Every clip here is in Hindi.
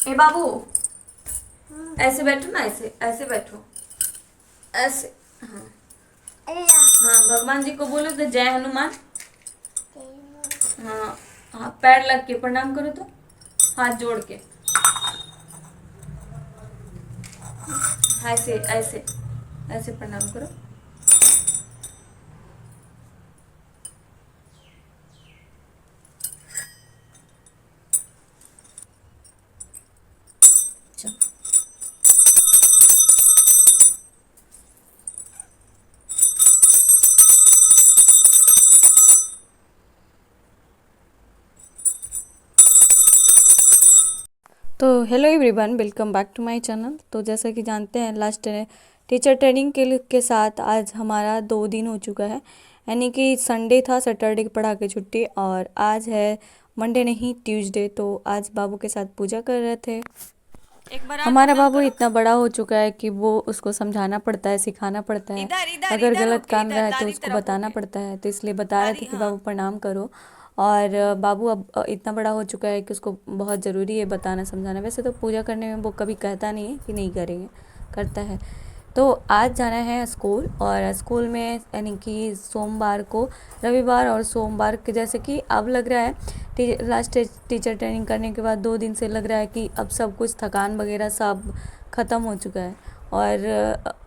ए बाबू, ऐसे बैठो ना, ऐसे ऐसे बैठो, ऐसे। हाँ हाँ, भगवान जी को बोलो तो जय हनुमान। हाँ हाँ, पैर लग के प्रणाम करो तो, हाथ जोड़ के, ऐसे ऐसे ऐसे प्रणाम करो। चलो। तो hello everyone, welcome back to my channel. तो जैसा कि जानते हैं, लास्ट टीचर ट्रेनिंग के साथ आज हमारा 2 दिन हो चुका है। यानी कि संडे था, सैटरडे की पढ़ा के छुट्टी, और आज है मंडे नहीं ट्यूसडे। तो आज बाबू के साथ पूजा कर रहे थे। एक बार हमारा बाबू इतना बड़ा हो चुका है कि वो उसको समझाना पड़ता है, सिखाना पड़ता है। इधर इधर अगर इधर गलत काम रहा है तो उसको बताना पड़ता है। तो इसलिए बता रहे थे कि बाबू प्रणाम करो। और बाबू अब इतना बड़ा हो चुका है कि उसको बहुत ज़रूरी है बताना समझाना। वैसे तो पूजा करने में वो कभी कहता नहीं है कि नहीं करेंगे, करता है। तो आज जाना है स्कूल, और स्कूल में यानी कि सोमवार को, रविवार और सोमवार के, जैसे कि अब लग रहा है लास्ट टीचर ट्रेनिंग करने के बाद 2 दिन से लग रहा है कि अब सब कुछ थकान वगैरह सब ख़त्म हो चुका है, और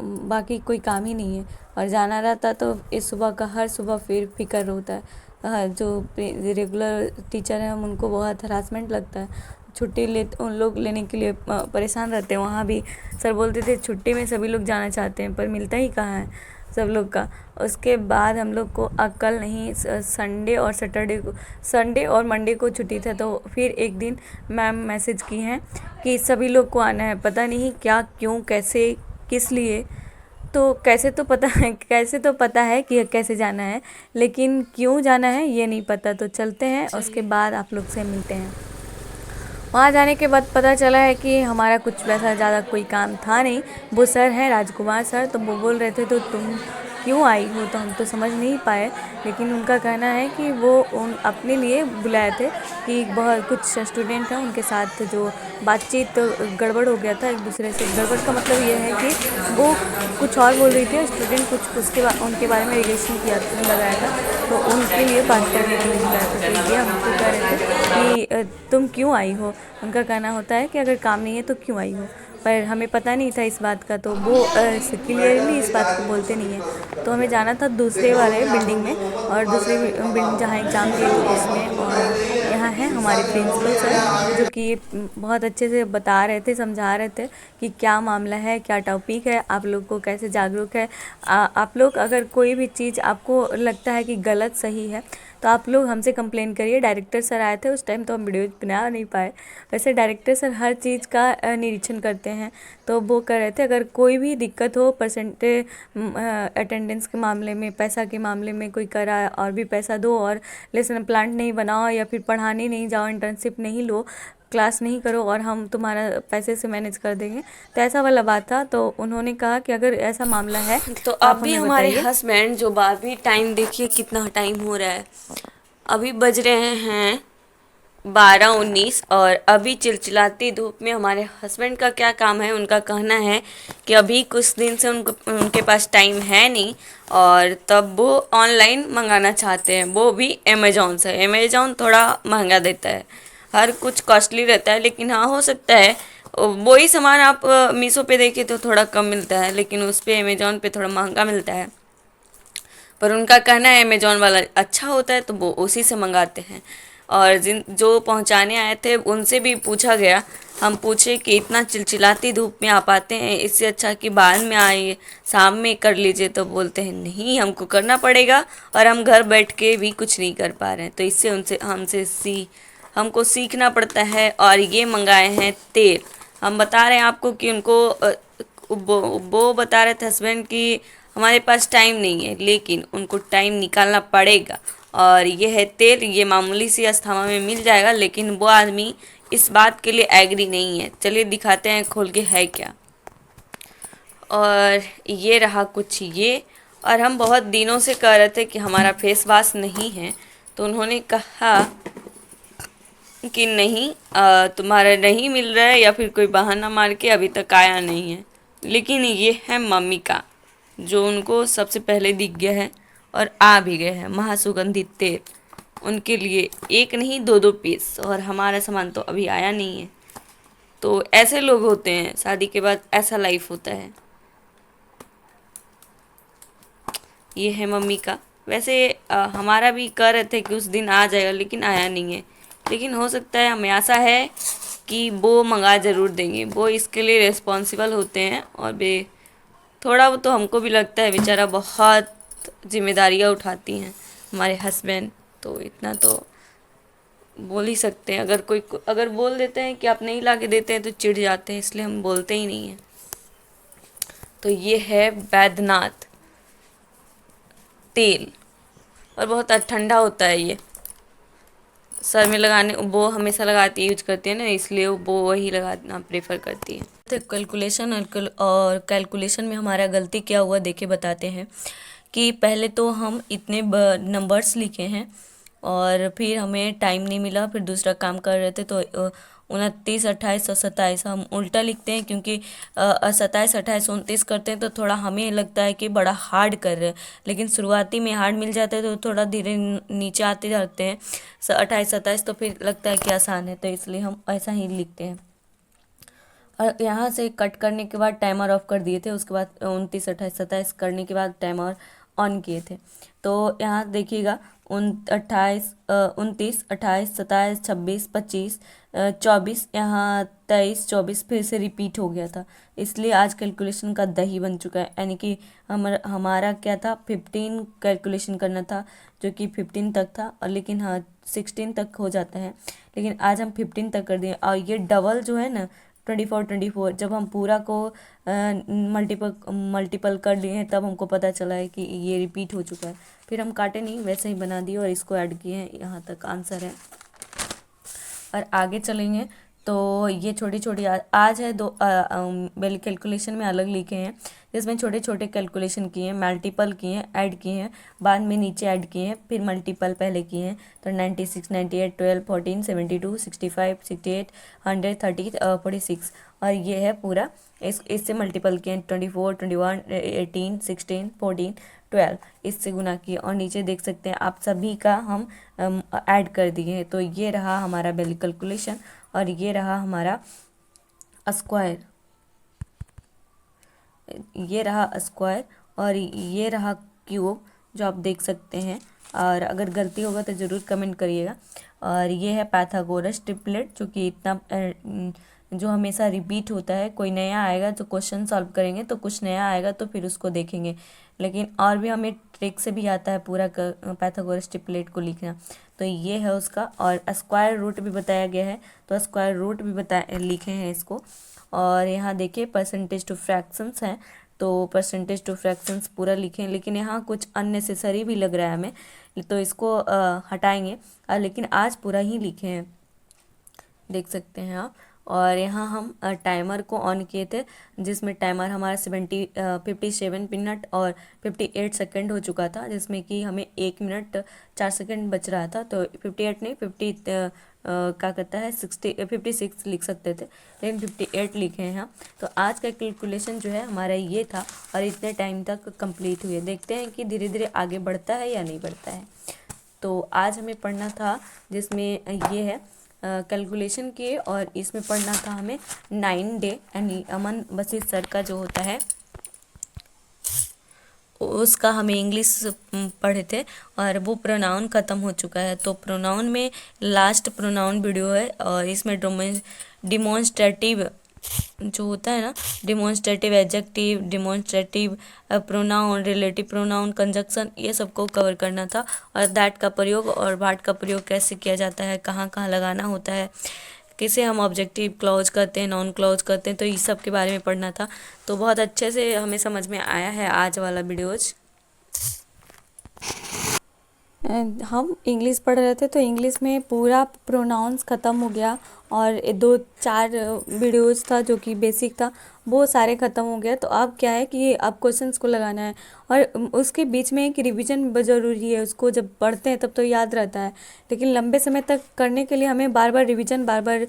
बाकी कोई काम ही नहीं है। और जाना रहता तो इस सुबह का हर सुबह फिर फिक्र होता है। जो रेगुलर टीचर हैं उनको बहुत हरासमेंट लगता है। छुट्टी ले उन लोग लेने के लिए परेशान रहते हैं। वहाँ भी सर बोलते थे छुट्टी में सभी लोग जाना चाहते हैं, पर मिलता ही कहाँ है सब लोग का। उसके बाद हम लोग को कल नहीं, संडे और सैटरडे को, संडे और मंडे को छुट्टी था। तो फिर एक दिन मैम मैसेज की हैं कि सभी लोग को आना है। पता नहीं क्या, क्यों, कैसे, किस लिए। तो कैसे तो पता है कि कैसे जाना है, लेकिन क्यों जाना है ये नहीं पता। तो चलते हैं, उसके बाद आप लोग से मिलते हैं। वहाँ जाने के बाद पता चला है कि हमारा कुछ वैसा ज़्यादा कोई काम था नहीं। वो सर हैं राजकुमार सर, तो वो बोल रहे थे तो तुम क्यों आई हो, तो हम तो समझ नहीं पाए। लेकिन उनका कहना है कि वो उन अपने लिए बुलाए थे कि बहुत कुछ स्टूडेंट हैं उनके साथ जो बातचीत तो गड़बड़ हो गया था एक दूसरे से। गड़बड़ का मतलब ये है कि वो कुछ और बोल रही थी, स्टूडेंट कुछ उसके उनके बारे में रिलेशन किया लगाया था, तो उनके लिए बात करने के लिए बुलाया था। तो ये हमको कह रहे थे कि तुम क्यों आई हो। उनका कहना होता है कि अगर काम नहीं है तो क्यों आई हो, पर हमें पता नहीं था इस बात का। तो वो क्लियरली इस बात को बोलते नहीं है। तो हमें जाना था दूसरे वाले बिल्डिंग में, और दूसरी बिल्डिंग जहाँ एग्ज़ाम दिए थे उसमें। और यहाँ है हमारे प्रिंसिपल सर, जो कि बहुत अच्छे से बता रहे थे, समझा रहे थे कि क्या मामला है, क्या टॉपिक है, आप लोग को कैसे जागरूक है। आप लोग अगर कोई भी चीज़ आपको लगता है कि गलत सही है तो आप लोग हमसे कंप्लेन करिए। डायरेक्टर सर आए थे उस टाइम, तो हम वीडियो बना नहीं पाए। वैसे डायरेक्टर सर हर चीज़ का निरीक्षण करते हैं। तो वो कह रहे थे अगर कोई भी दिक्कत हो परसेंटेज, अटेंडेंस के मामले में, पैसा के मामले में, कोई करा और भी पैसा दो, और लेसन प्लान नहीं बनाओ, या फिर पढ़ाने नहीं जाओ, इंटर्नशिप नहीं लो, क्लास नहीं करो, और हम तुम्हारा पैसे से मैनेज कर देंगे। तो ऐसा वाला बात था। तो उन्होंने कहा कि अगर ऐसा मामला है तो आप अभी हमें हमारे बताइए। हस्बैंड जो अभी टाइम देखिए कितना टाइम हो रहा है। अभी बज रहे हैं 12:19, और अभी चिलचिलाती धूप में हमारे हस्बैंड का क्या काम है, उनका कहना है कि अभी कुछ दिन से उनके पास टाइम है नहीं, और तब वो ऑनलाइन मंगाना चाहते हैं, वो भी अमेज़ॉन से। अमेज़ॉन थोड़ा महंगा देता है, हर कुछ कॉस्टली रहता है, लेकिन हाँ हो सकता है वही सामान आप मीशो पे देखें तो थोड़ा कम मिलता है, लेकिन उस पे अमेज़ॉन पे थोड़ा महंगा मिलता है। पर उनका कहना है अमेज़ॉन वाला अच्छा होता है, तो वो उसी से मंगाते हैं। और जिन जो पहुंचाने आए थे उनसे भी पूछा गया, हम पूछे कि इतना चिलचिलाती धूप में आप आते हैं, इससे अच्छा कि बाद में आइए, शाम में कर लीजिए। तो बोलते हैं नहीं, हमको करना पड़ेगा, और हम घर बैठ के भी कुछ नहीं कर पा रहे हैं। तो इससे उनसे हमको सीखना पड़ता है। और ये मंगाए हैं तेल। हम बता रहे हैं आपको कि उनको वो बता रहे थे हस्बैंड कि हमारे पास टाइम नहीं है, लेकिन उनको टाइम निकालना पड़ेगा। और ये है तेल, ये मामूली सी अस्थामा में मिल जाएगा, लेकिन वो आदमी इस बात के लिए एग्री नहीं है। चलिए दिखाते हैं खोल के है क्या। और ये रहा कुछ ये। और हम बहुत दिनों से कह रहे थे कि हमारा फेस वॉश नहीं है, तो उन्होंने कहा कि नहीं तुम्हारा नहीं मिल रहा है या फिर कोई बहाना मार के अभी तक आया नहीं है। लेकिन ये है मम्मी का, जो उनको सबसे पहले दिख गया है और आ भी गया है महासुगंधित तेल। उनके लिए एक नहीं दो दो पीस, और हमारा सामान तो अभी आया नहीं है। तो ऐसे लोग होते हैं, शादी के बाद ऐसा लाइफ होता है। ये है मम्मी का। वैसे हमारा भी कह रहे थे कि उस दिन आ जाएगा, लेकिन आया नहीं है। लेकिन हो सकता है, हमें आशा है कि वो मंगा ज़रूर देंगे। वो इसके लिए रिस्पॉन्सिबल होते हैं, और वे थोड़ा वो तो हमको भी लगता है बेचारा बहुत जिम्मेदारियाँ उठाती हैं हमारे हस्बैंड। तो इतना तो बोल ही सकते हैं। अगर बोल देते हैं कि आप नहीं ला के देते हैं तो चिढ़ जाते हैं, इसलिए हम बोलते ही नहीं हैं। तो ये है बैद्यनाथ तेल, और बहुत ठंडा होता है ये। सर में लगाने, वो हमेशा लगाती यूज करती है ना, इसलिए वो वही लगाना प्रेफर करती है। तो कैलकुलेशन और कैलकुलेशन में हमारा गलती क्या हुआ देखे बताते हैं। कि पहले तो हम इतने नंबर्स लिखे हैं, और फिर हमें टाइम नहीं मिला, फिर दूसरा काम कर रहे थे तो 29, 28 और 27 हम उल्टा लिखते हैं, क्योंकि 27, 28, 29 करते हैं तो थोड़ा हमें लगता है कि बड़ा हार्ड कर रहे हैं, लेकिन शुरुआती में हार्ड मिल जाता है तो थोड़ा धीरे नीचे आते जाते हैं 28, 27, तो फिर लगता है कि आसान है, तो इसलिए हम ऐसा ही लिखते हैं। और यहाँ से कट करने के बाद टाइमर ऑफ कर दिए थे, उसके बाद 29, 28, 27 करने के बाद टाइमर ऑन किए थे। तो यहाँ देखिएगा 28, 29, 28, 27, 26, 25, 24, यहाँ 23, 24 फिर से रिपीट हो गया था। इसलिए आज कैलकुलेशन का दही बन चुका है। यानी कि हमारा क्या था, 15 कैलकुलेशन करना था, जो कि 15 तक था, और लेकिन हाँ 16 तक हो जाता है, लेकिन आज हम 15 तक कर दिए। और ये डबल जो है ना 24, 24, जब हम पूरा को मल्टीपल कर लिए हैं तब हमको पता चला है कि ये रिपीट हो चुका है। फिर हम काटे नहीं, वैसे ही बना दिए और इसको ऐड किए हैं। यहाँ तक आंसर है। और आगे चलेंगे तो ये छोटी छोटी आज है दो पहले कैलकुलेशन में अलग लिखे हैं, जिसमें छोटे छोटे कैलकुलेशन किए हैं, मल्टीपल किए हैं, ऐड किए हैं, बाद में नीचे ऐड किए हैं, फिर मल्टीपल पहले किए हैं। तो 96, 98, 12, 14, 72, 65, 68, 100, 30, 46, और ये है पूरा। इससे मल्टीपल किए हैं 24, 21, 18, 16, 14, 12, इससे गुना किए, और नीचे देख सकते हैं आप सभी का हम ऐड कर दिए हैं। तो ये रहा हमारा बेल कैलकुलेशन, और ये रहा हमारा स्क्वायर, ये रहा स्क्वायर, और ये रहा क्यूब, जो आप देख सकते हैं। और अगर गलती होगा तो ज़रूर कमेंट करिएगा। और ये है पाइथागोरस ट्रिपलेट, जो कि इतना जो हमेशा रिपीट होता है। कोई नया आएगा तो क्वेश्चन सॉल्व करेंगे, तो कुछ नया आएगा तो फिर उसको देखेंगे, लेकिन और भी हमें ट्रिक से भी आता है पूरा पाइथागोरस ट्रिपलेट को लिखना। तो ये है उसका। और स्क्वायर रूट भी बताया गया है, तो स्क्वायर रूट भी लिखे हैं इसको। और यहाँ देखिए परसेंटेज टू फ्रैक्शंस हैं, तो परसेंटेज टू फ्रैक्शंस पूरा लिखे हैं, लेकिन यहाँ कुछ अननेसेसरी भी लग रहा है हमें, तो इसको हटाएंगे। लेकिन आज पूरा ही लिखे हैं, देख सकते हैं आप। और यहाँ हम टाइमर को ऑन किए थे, जिसमें टाइमर हमारा 57 मिनट और 58 सेकंड हो चुका था, जिसमें कि हमें 1 मिनट 4 सेकंड बच रहा था। तो 58 नहीं, 50 क्या कहता है 56 लिख सकते थे, लेकिन 58 लिखे हैं हम। तो आज का कैलकुलेशन जो है हमारा ये था, और इतने टाइम तक कंप्लीट हुए। देखते हैं कि धीरे धीरे आगे बढ़ता है या नहीं बढ़ता है। तो आज हमें पढ़ना था, जिसमें ये है कैलकुलेशन किए, और इसमें पढ़ना था हमें 9 डे, यानी अमन बशीर सर का जो होता है उसका हमें इंग्लिश पढ़े थे, और वो प्रोनाउन ख़त्म हो चुका है। तो प्रोनाउन में लास्ट प्रोनाउन वीडियो है, और इसमें डिमॉन्स्ट्रेटिव जो होता है ना, demonstrative adjective, demonstrative pronoun, relative pronoun, conjunction, ये सबको कवर करना था। और दैट का प्रयोग और वाट का प्रयोग कैसे किया जाता है, कहाँ कहाँ लगाना होता है, कैसे हम ऑब्जेक्टिव क्लॉज करते हैं, नॉन क्लॉज करते हैं, तो इस सब के बारे में पढ़ना था। तो बहुत अच्छे से हमें समझ में आया है आज वाला वीडियोज। हम इंग्लिश पढ़ रहे थे, तो इंग्लिश में पूरा प्रोनाउंस ख़त्म हो गया, और 2-4 वीडियोज़ था जो कि बेसिक था, वो सारे ख़त्म हो गए। तो अब क्या है कि अब क्वेश्चंस को लगाना है, और उसके बीच में एक रिवीजन ज़रूरी है। उसको जब पढ़ते हैं तब तो याद रहता है, लेकिन लंबे समय तक करने के लिए हमें बार बार रिवीजन, बार बार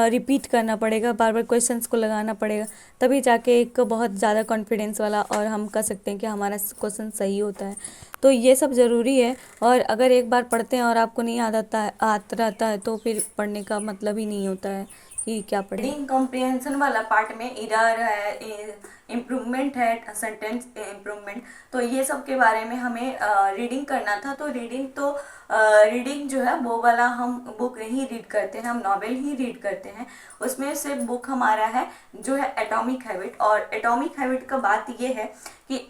रिपीट करना पड़ेगा, बार बार क्वेश्चंस को लगाना पड़ेगा, तभी जाके एक बहुत ज़्यादा कॉन्फिडेंस वाला और हम कह सकते हैं कि हमारा क्वेश्चन सही होता है। तो ये सब ज़रूरी है। और अगर एक बार पढ़ते हैं और आपको नहीं याद आता रहता है तो फिर पढ़ने का मतलब ही नहीं होता है कि क्या पढ़े। रीडिंग कॉम्प्रिहेंशन वाला पार्ट में इरर है, इम्प्रूवमेंट है, सेंटेंस इम्प्रूवमेंट, तो ये सब के बारे में हमें रीडिंग करना था। तो रीडिंग जो है वो वाला हम बुक नहीं रीड करते हैं, हम नॉवेल ही रीड करते हैं। उसमें से बुक हमारा है जो है एटॉमिक हैबिट। और एटॉमिक हैबिट का बात ये है कि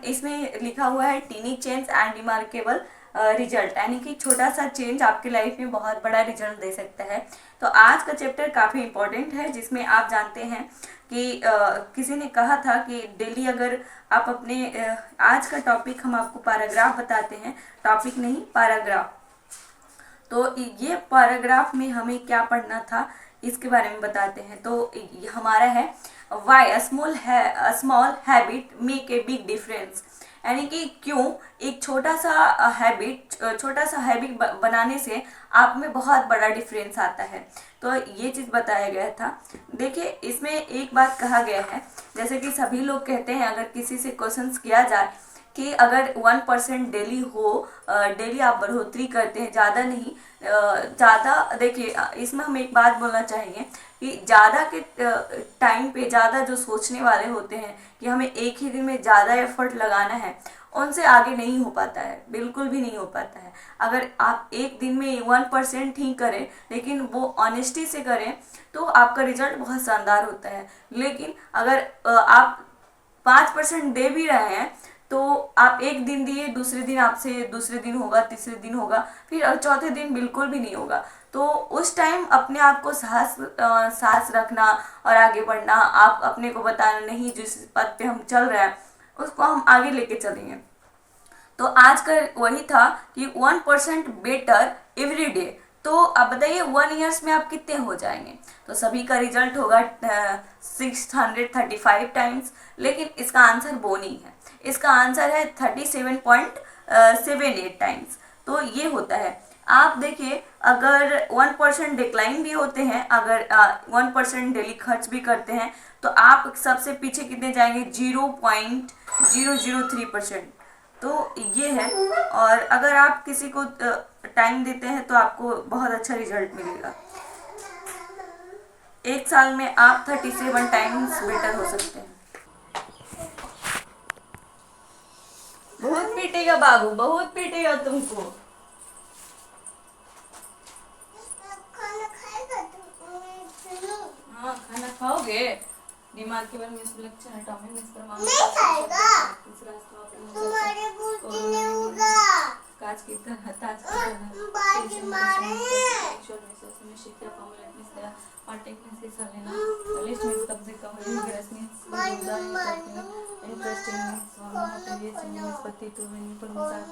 इसमें लिखा हुआ है tiny change and remarkable result, यानी कि छोटा सा चेंज आपकी लाइफ में बहुत बड़ा रिजल्ट दे सकता है। तो आज का चैप्टर काफ़ी इंपॉर्टेंट है, जिसमें आप जानते हैं कि किसी ने कहा था कि डेली अगर आप अपने आज का टॉपिक हम आपको पैराग्राफ बताते हैं, टॉपिक नहीं पैराग्राफ। तो ये पैराग्राफ में हमें क्या पढ़ना था इसके बारे में बताते हैं। तो हमारा है why a small habit make a big difference, यानी कि क्यों एक छोटा सा हैबिट बनाने से आप में बहुत बड़ा डिफरेंस आता है। तो ये चीज़ बताया गया था। देखिए, इसमें एक बात कहा गया है, जैसे कि सभी लोग कहते हैं अगर किसी से क्वेश्चंस किया जाए कि अगर 1% डेली हो, डेली आप बढ़ोतरी करते हैं, ज़्यादा नहीं, ज़्यादा। देखिए, इसमें हम एक बात बोलना चाहेंगे कि ज़्यादा के टाइम पे ज़्यादा जो सोचने वाले होते हैं कि हमें एक ही दिन में ज़्यादा एफर्ट लगाना है, उनसे आगे नहीं हो पाता है, बिल्कुल भी नहीं हो पाता है। अगर आप एक दिन में 1% ही करें, लेकिन वो ऑनेस्टी से करें, तो आपका रिजल्ट बहुत शानदार होता है। लेकिन अगर आप 5% दे भी रहे हैं, तो आप एक दिन दिए, दूसरे दिन होगा, तीसरे दिन होगा, फिर चौथे दिन बिल्कुल भी नहीं होगा। तो उस टाइम अपने आप को साहस रखना और आगे बढ़ना, आप अपने को बताना नहीं जिस पद पे हम चल रहे हैं उसको हम आगे लेके चलेंगे। तो आज का वही था कि 1% बेटर एवरी डे। तो आप बताइए 1 ईयर्स में आप कितने हो जाएंगे। तो सभी का रिजल्ट होगा 635 टाइम्स, लेकिन इसका आंसर वो नहीं है, इसका आंसर है 37.78 टाइम्स। तो ये होता है। आप देखिए, अगर 1% डिक्लाइन भी होते हैं, अगर 1% डेली खर्च भी करते हैं, तो आप सबसे पीछे कितने जाएंगे, 0.003%। तो ये है। और अगर आप किसी को टाइम देते हैं तो आपको बहुत अच्छा रिजल्ट मिलेगा। एक साल में आप 37 टाइम्स बेटर हो सकते हैं। बहुत पीटेगा बाबू, बहुत पीटेगा तुमको। हाँ, खाना खाओगे। दिमाग के बारे में सिलेक्शन एटॉमिक मिस पर नहीं खाएगा। तुम्हारे बुद्धि नहीं होगा। काज की तरह ताज की तरह बाज मारे में शिक्षा फॉर्मूला मिस दिया और टेक्निक से लेना लिस्ट में सब्जेक्ट का Holi grace means interesting means और ये मींस पति टू मीनिंग पर मुसाफ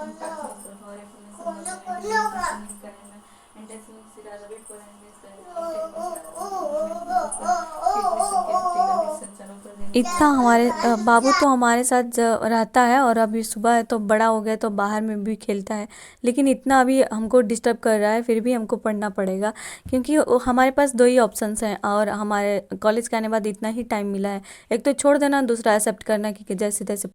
इंटरेस्ट और इंफॉर्मेशन करना इंटेंसिव से रिलेट कर इतना हमारे बाबू तो हमारे साथ रहता है, और अभी सुबह है तो बड़ा हो गया तो बाहर में भी खेलता है, लेकिन इतना अभी हमको डिस्टर्ब कर रहा है, फिर भी हमको पढ़ना पड़ेगा क्योंकि हमारे पास 2 ही ऑप्शंस हैं और हमारे कॉलेज के आने बाद इतना ही टाइम मिला है। एक तो छोड़ देना, दूसरा एक्सेप्ट करना कि जैसे तैसे